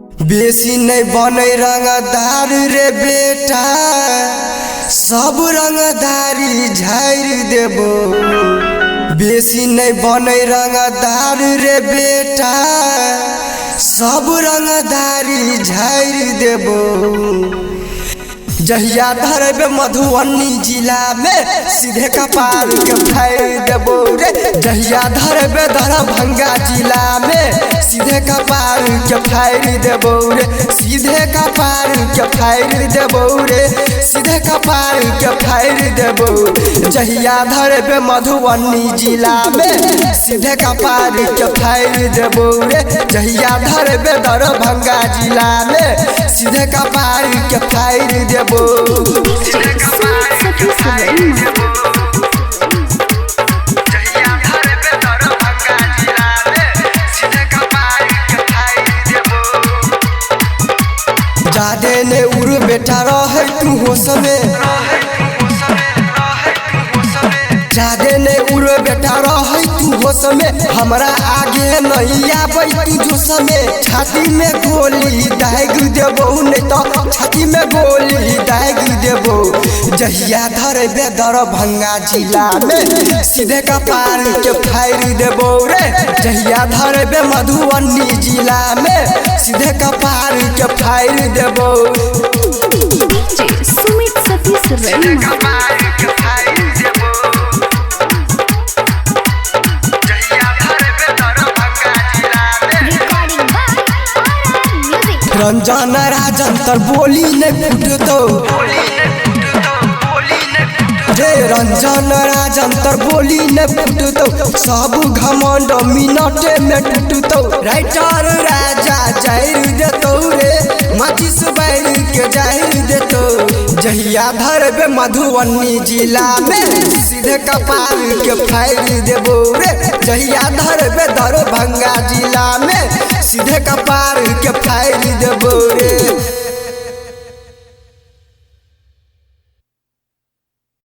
बेसी नहीं बने रंगदार रे बेटा, सब रंगदारी झाड़ देबो। बेसी नहीं बने रंगदार रे बेटा, सब रंगदारी झाड़ देबो। जहिया धरबे मधुबनी जिला में सीधे कपार के फाड़ देबो रे। जहिया धरबे दरभंगा जिला में सीधे कपार के फाड़ देबो रे। सीधे कपार के फाड़ देबो रे। सीधे कपार के फाड़ देबो। जहिया धरबे मधुबनी जिला में सीधे कपार के फाड़ देबो रे। जहिया धरबे दरभंगा जिला में सीधे कपार के फाड़ देबो। जादे ने उड़ बेटा रहे तू होश में, जादे ने उड़ बेटा रहे तू होश में। हमरा आगे नहीं आबै तू जोश में। छाती में गोली दाग देबो, नहीं तो छाती में गोली दाग देबो। जहिया धरबे दरभंगा जिला में सीधे कपार के फाड़ देबो रे। जहिया धरबे मधुबनी जिला में सीधे कपार के फाड़ देबो। सुमित सतीश रैना रंजन राजन तर बोली नहीं फुटतो रे। रंजन राजन तर बोली नहीं फुटतो। सब घमंड मिनटे में टूटतो। राइटर राजा जाहिर देतो रे। माचिस बैर के जाहिर देतो। जहिया धरबे मधुबनी जिला में सीधे कपार के फाड़ देबो रे। जहिया धरबे दरभंगा जिला में सीधे कपार के फाड़